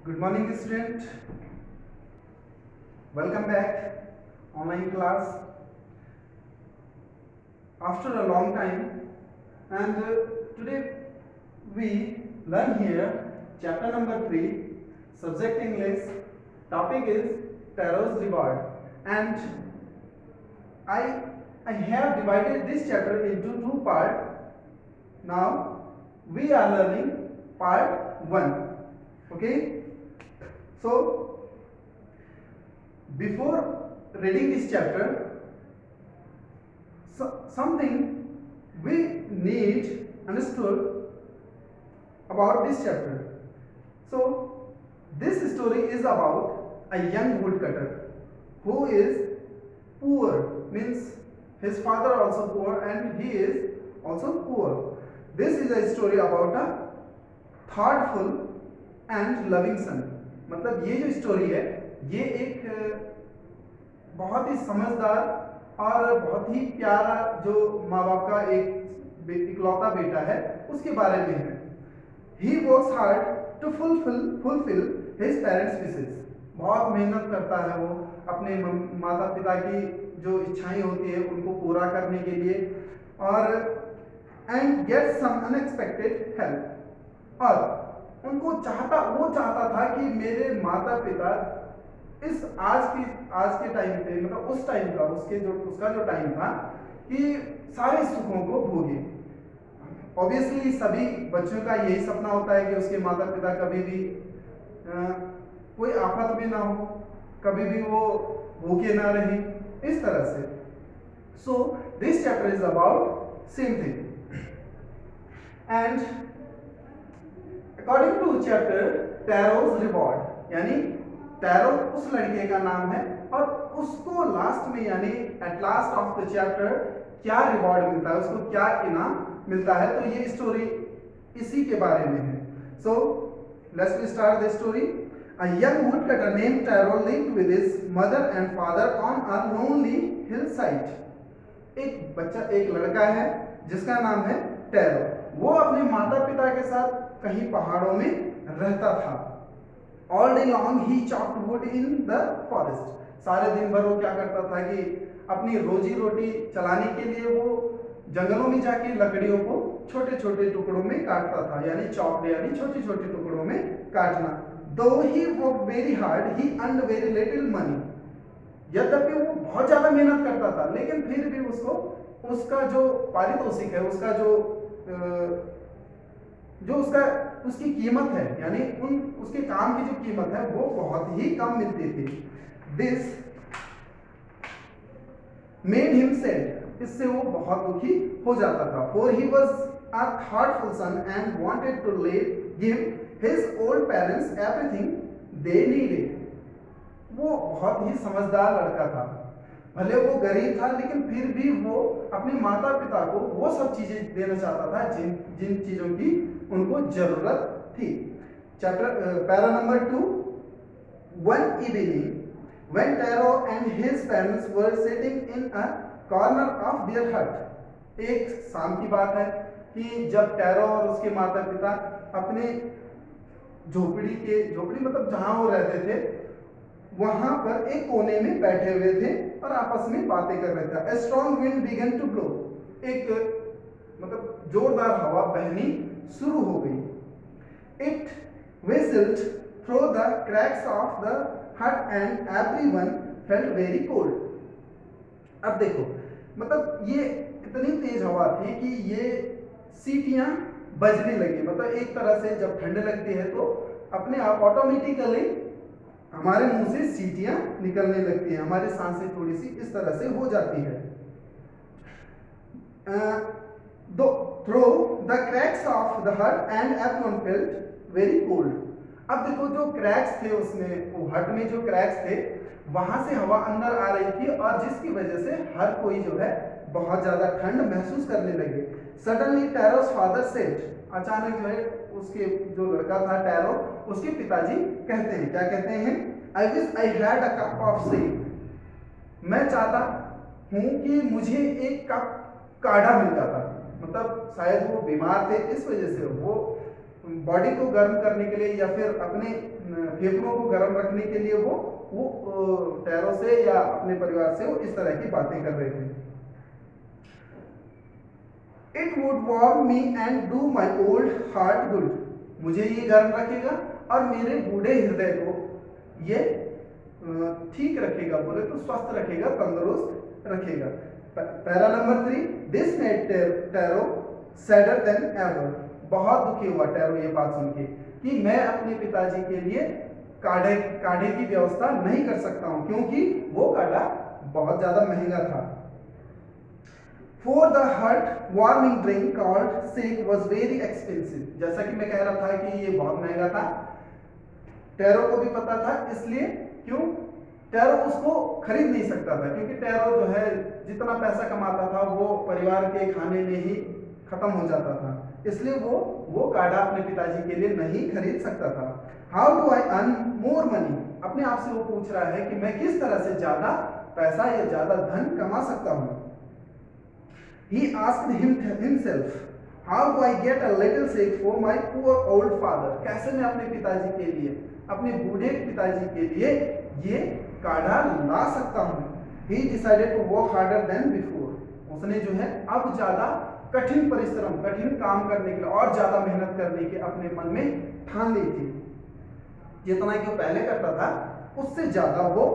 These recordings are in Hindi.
Good morning, student. Welcome back. Online class after a long time, and today we learn here chapter number 3, subject English. Topic is Tarot's Reward, and I I have divided this chapter into two parts. Now we are learning part 1. Okay. So before reading this chapter, something we need understood about this chapter. So this story is about a young woodcutter who is poor, means his father also poor and he is also poor. This is a story about a thoughtful and loving son. मतलब ये जो स्टोरी है ये एक बहुत ही समझदार और बहुत ही प्यारा जो माँ बाप का एक इकलौता बेटा है उसके बारे में है. He works hard to fulfil his parents wishes. बहुत मेहनत करता है वो अपने माता पिता की जो इच्छाएं होती है उनको पूरा करने के लिए, और and get some unexpected help. और उनको वो चाहता था कि मेरे माता पिता इस आज के टाइम पे, मतलब उस टाइम का उसका जो टाइम था कि सारे सुखों को भोगे. ऑब्वियसली सभी बच्चों का यही सपना होता है कि उसके माता पिता कभी भी कोई आफत में ना हो, कभी भी वो भूखे ना रहे, इस तरह से. So this chapter is about same thing. And according to chapter Taro's reward, यानी टैरो उस लड़के का नाम है और उसको लास्ट में यानी at last of the chapter क्या रिवॉर्ड मिलता है, उसको क्या इनाम मिलता है, तो ये स्टोरी इसी के बारे में है. So let's we start the story. A young woodcutter named Taro lived with his mother and father on a lonely hillside. एक लड़का है जिसका नाम है टैरो. वो अपने माता पिता के साथ कहीं पहाड़ों में रहता था. All day long he chopped would in the forest. सारे दिन भर वो क्या करता था कि अपनी रोजी रोटी चलाने के लिए वो जंगलों में जाके लकड़ियों को छोटे छोटे टुकड़ों में काटता था, यानी चॉप्ड यानी छोटे छोटे टुकड़ों में काटना. Though he work very hard he earned very little money. यद्यपि वो बहुत ज्यादा मेहनत करता था लेकिन फिर भी उसका जो पारितोषिक है, उसकी कीमत है, यानी उसके काम की जो कीमत है वो बहुत ही कम मिलती थी. This made him sad. इससे वो बहुत दुखी हो जाता था. For he was a thoughtful son and wanted to give his old parents everything they needed. वो बहुत ही समझदार लड़का था. भले वो गरीब था लेकिन फिर भी वो अपने माता पिता को वो सब चीजें देना चाहता था जिन चीजों की उनको जरूरत थी. Chapter para number 2. One evening when Taro and his parents were sitting in a corner of their hut. एक शाम की बात है कि जब टैरो और उसके माता पिता अपने झोपड़ी मतलब जहां वो रहते थे वहां पर एक कोने में बैठे हुए थे और आपस में बातें कर रहे थे. A strong wind began to blow. एक मतलब जोरदार हवा बहनी शुरू हो गई. It whistled through the cracks of the hut and everyone felt very cold. अब देखो, मतलब ये इतनी तेज हवा थी कि ये सीटियां बजने लगी. मतलब एक तरह से जब ठंड लगती है तो अपने आप ऑटोमेटिकली हमारे मुंह से सीटियां निकलने लगती हैं, हमारी सांसें थोड़ी सी इस तरह से हो जाती है. Through the cracks of the hut and everyone felt very cold. अब देखो जो क्रैक्स थे उसमें, वो हट में जो क्रैक्स थे वहां से हवा अंदर आ रही थी और जिसकी वजह से हर कोई जो है बहुत ज्यादा ठंड महसूस करने लगे. Suddenly Taro's father said. अचानक जो है उसके जो लड़का था टैरो, उसके पिताजी कहते हैं, क्या कहते हैं? I wish I had a cup of sea. मैं चाहता हूं कि मुझे एक कप काढ़ा मिल जाता. मतलब शायद वो बीमार थे, इस वजह से वो बॉडी को गर्म करने के लिए या फिर अपने फेफड़ों को गर्म रखने के लिए वो टैरो से या अपने परिवार से वो इस तरह की बातें कर रहे थे। It would warm me and do my old heart good, मुझे ये गर्म रखेगा और मेरे बूढ़े हृदय को ये ठीक रखेगा, बोले तो स्वस्थ रखेगा, तंदुरुस्त रखेगा। Para number 3, this made tarot sadder then ever, बहुत दुखी हुआ टैरो ये बात सुन के कि मैं अपने पिताजी के लिए काढ़े की व्यवस्था नहीं कर सकता हूं, क्योंकि वो काढ़ा बहुत ज्यादा महंगा था। For the heart warming drink called sake was very expensive, जैसा कि मैं कह रहा था कि ये बहुत महंगा था, टैरो को भी पता था, इसलिए क्यों टैरो उसको खरीद नहीं सकता था, क्योंकि टैरो जो है जितना पैसा कमाता था वो परिवार के खाने में ही खत्म हो जाता था, इसलिए वो काढ़ा अपने पिताजी के लिए नहीं खरीद सकता था। How do I earn more money, अपने आप से वो पूछ रहा है कि मैं किस तरह से ज्यादा पैसा या ज्यादा धन कमा सकता हूं। He asked himself, how do I get a little sake for my poor old father, कैसे मैं अपने पिताजी के लिए, अपने बूढ़े पिताजी के लिए ये काढ़ा ला सकता हूँ। He decided to work harder than before, उसने जो है अब ज्यादा कठिन परिश्रम, कठिन काम करने के लिए और ज्यादा मेहनत करने के अपने मन में ठान ली थी। जितना कि वो पहले करता था उससे ज्यादा वो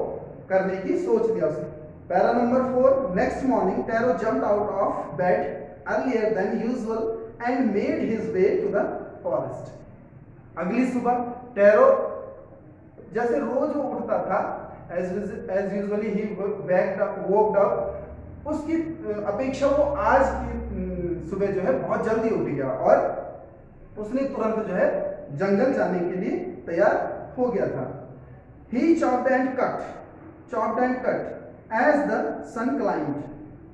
करने की सोच लिया उसने। Para number 4, next morning Taro jumped out of bed earlier than usual and made his way to the forest. अगली सुबह टैरो जैसे रोज वो उठता था, as usually he woked up, उसकी अपेक्षा वो आज की सुबह जो है बहुत जल्दी उठ गया और उसने तुरंत जो है जंगल जाने के लिए तैयार हो गया था। He chopped and cut as the sun climbed,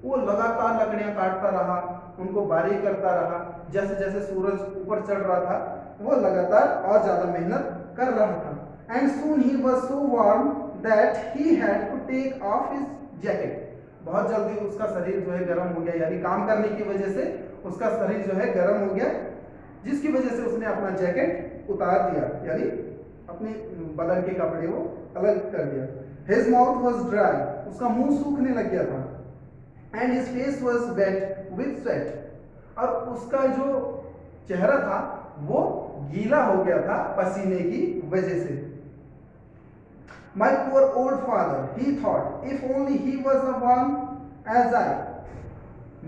वो लगातार लकड़ियां काटता रहा, उनको बारीक करता रहा, जैसे जैसे सूरज ऊपर चढ़ रहा था वो लगातार और ज्यादा मेहनत कर रहा था। And soon he was so warm that he had to take off his jacket, बहुत जल्दी उसका शरीर जो है गर्म हो गया, यानी काम करने की वजह से उसका शरीर जो है गर्म हो गया, जिसकी वजह से उसने अपना जैकेट उतार दिया, यानी अपने बदन के कपड़े वो अलग कर दिया। His mouth was dry, उसका मुंह सूखने लग गया था, and his face was wet with sweat, और उसका जो चेहरा था वो गीला हो गया था पसीने की वजह से। My poor old father, he thought, if only he was the one as I,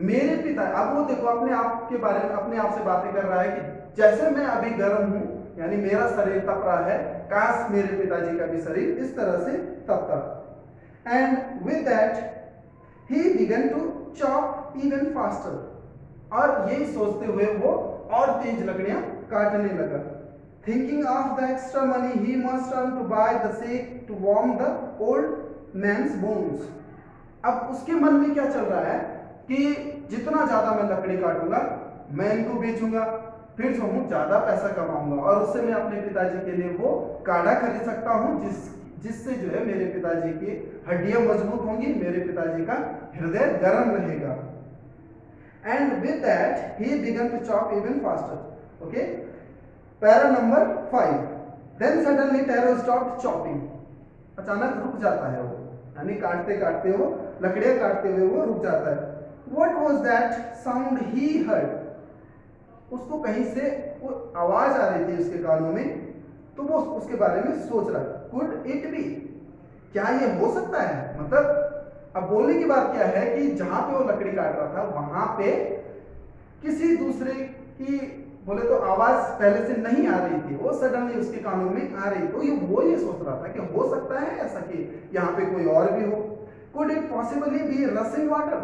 मेरे पिता, अब वो देखो अपने आप के बारे में अपने आप से बातें कर रहा है कि जैसे मैं अभी गर्म हूं, यानी मेरा शरीर तप रहा है, काश मेरे पिताजी का भी शरीर इस तरह से तपता। And with that he began to chop even faster, और यही सोचते हुए वो और तेज लकड़ियां काटने लगा। Thinking of the extra money he must earn to buy the sake to warm the old man's bones, अब उसके मन में क्या चल रहा है कि जितना ज्यादा मैं लकड़ी काटूंगा मैं इनको बेचूंगा, फिर जो हूँ ज्यादा पैसा कमाऊंगा और उससे मैं अपने पिताजी के लिए वो काढ़ा खरीद सकता हूँ जिससे जो है मेरे पिताजी की हड्डियां मजबूत होंगी, मेरे पिताजी का हृदय गर्म रहेगा। And with that he began to chop even faster. Okay, para number 5, then suddenly Taro stopped chopping, अचानक रुक जाता है वो, यानी काटते काटते वो लकड़ियां काटते हुए वो रुक जाता है। What was that sound he heard? उसको कहीं से वो आवाज आ रही थी उसके कानों में, तो वो उसके बारे में सोच रहा है, Could it be? क्या ये हो सकता है? मतलब अब बोलने की बात क्या है कि जहां पे वो लकड़ी काट रहा था वहां पे किसी दूसरे की बोले तो आवाज पहले से नहीं आ रही थी, वो सडनली उसके कानों में आ रही, तो ये सोच रहा था कि हो सकता है ऐसा कि यहाँ पे कोई और भी हो। Could it possibly be rushing water?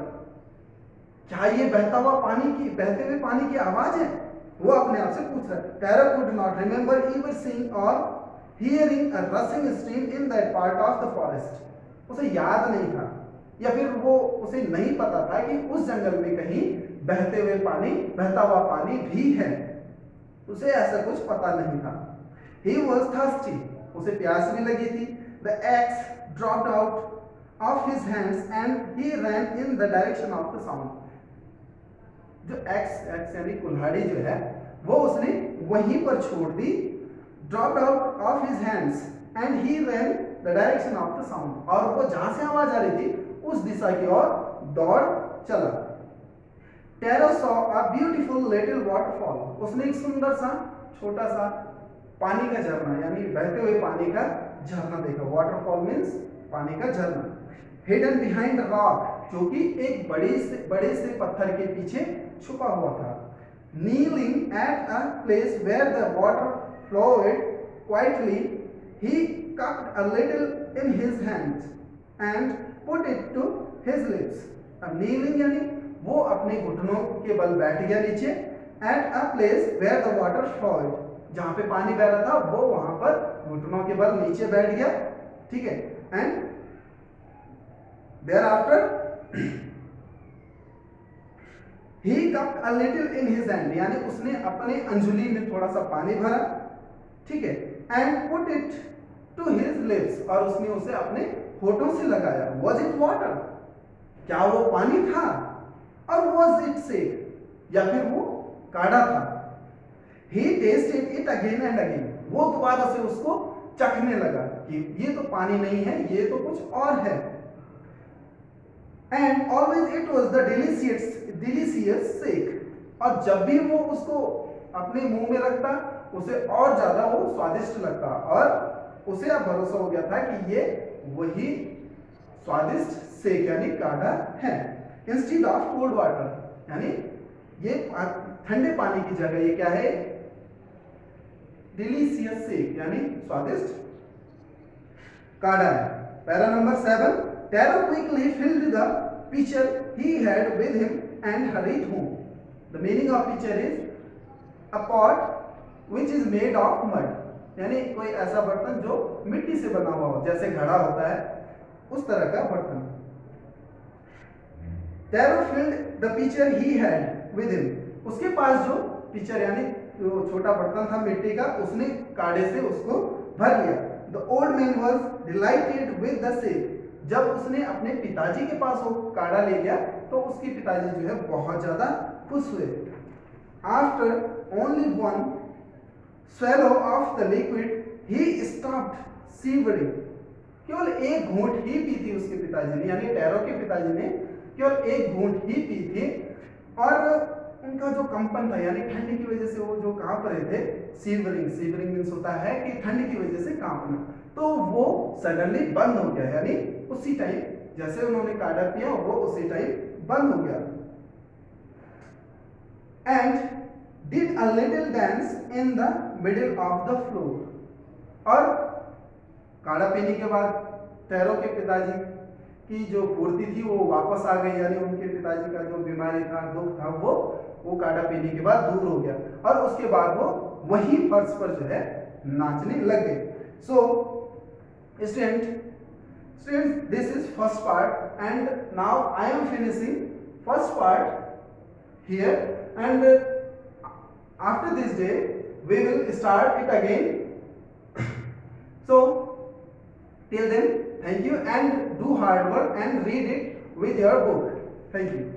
क्या ये बहते हुए पानी की आवाज है? वो अपने आप से पूछ रहा है। Tarot could not remember ever seeing or hearing a rushing stream in that part of the forest. उसे याद नहीं था या फिर उसे नहीं पता था कि उस जंगल में कहीं बहता हुआ पानी भी है, उसे ऐसा कुछ पता नहीं था। He was thirsty, उसे प्यास भी लगी थी। The axe dropped out of his hands and he ran in the direction of the sound. जो एक्स यानी कुल्हाड़ी जो है वो उसने वहीं पर छोड़ दी, dropped out of his hands and he ran the direction of the sound. और वो जहां से आवाज आ रही थी उस दिशा की ओर दौड़ चला. Taro saw a beautiful little waterfall. उसने एक सुंदर सा छोटा सा पानी का झरना यानी बहते हुए पानी का झरना देखा. वाटरफॉल मीन्स पानी का झरना. Hidden behind a rock, जो कि एक बड़े से पत्थर के पीछे छुपा हुआ था. Kneeling at a place where the water flowed quietly, he cupped a little in his hands and put it to his lips. अब kneeling यानी वो अपने घुटनों के बल बैठ गया नीचे. At a place where the water flowed, जहां पे पानी बह रहा था वो वहां पर घुटनों के बल नीचे बैठ गया. ठीक है. And thereafter he cupped a little in his hand, यानी उसने अपने अंजुली में थोड़ा सा पानी भरा. ठीक है. and put it to his lips, और उसने उसे अपने होठों से लगाया. was it water, क्या वो पानी था, और was it sick, या फिर वो काढ़ा था. he tasted it again and again, वो दोबारा से उसको चखने लगा कि ये तो पानी नहीं है, ये तो कुछ और है. and always it was the delicious sick, और जब भी वो उसको अपने मुंह में रखता उसे और ज्यादा वो स्वादिष्ट लगता, और उसे अब भरोसा हो गया था कि ये वही स्वादिष्ट सेक यानी काढ़ा है. इंस्टीड ऑफ कोल्ड वाटर, यानी ये ठंडे पानी की जगह ये क्या है, डिलीशियस सेक यानी स्वादिष्ट काढ़ा है. Para number 7. Taro quickly filled the pitcher he had with him and hurried home. The meaning of pitcher is a pot which is made of mud, यानी कोई ऐसा बर्तन जो मिट्टी से बना हुआ हो, जैसे घड़ा होता है उस तरह का बर्तन. Taro filled the pitcher he had with him. उसके पास जो पिचर यानी जो छोटा बर्तन था मिट्टी का, उसने काढ़े से उसको भर लिया. The old man was delighted with the sip. जब उसने अपने पिताजी के पास वो काढ़ा ले गया तो उसके पिताजी जो है बहुत ज्यादा खुश हुए. After only one swallow of the liquid, he stopped shivering. केवल एक घूंट ही पी थी उसके पिताजी ने, यानी टैरो के पिताजी ने केवल एक घूंट ही पी थी, और उनका जो कंपन था यानी ठंड की वजह से वो जो कांप रहे थे, सीवरिंग मीन्स होता है कि ठंड की वजह से कांपना, तो वो सडनली बंद हो गया, यानी उसी टाइम जैसे उन्होंने काढ़ा पिया वो उसी टाइम बंद हो गया. And did a little dance in the middle of the floor. और काढ़ा पीने के बाद टैरो के पिताजी की जो फुर्ती थी वो वापस आ गई, यानी उनके पिताजी का जो बीमारी था, दुख था, वो काढ़ा पीने के बाद दूर हो गया, और उसके बाद वो वही फर्श पर जो है नाचने लग गए. सो students, this is first part, and now I am finishing first part here, and after this day we will start it again. So till then, thank you, and do hard work and read it with your book. Thank you.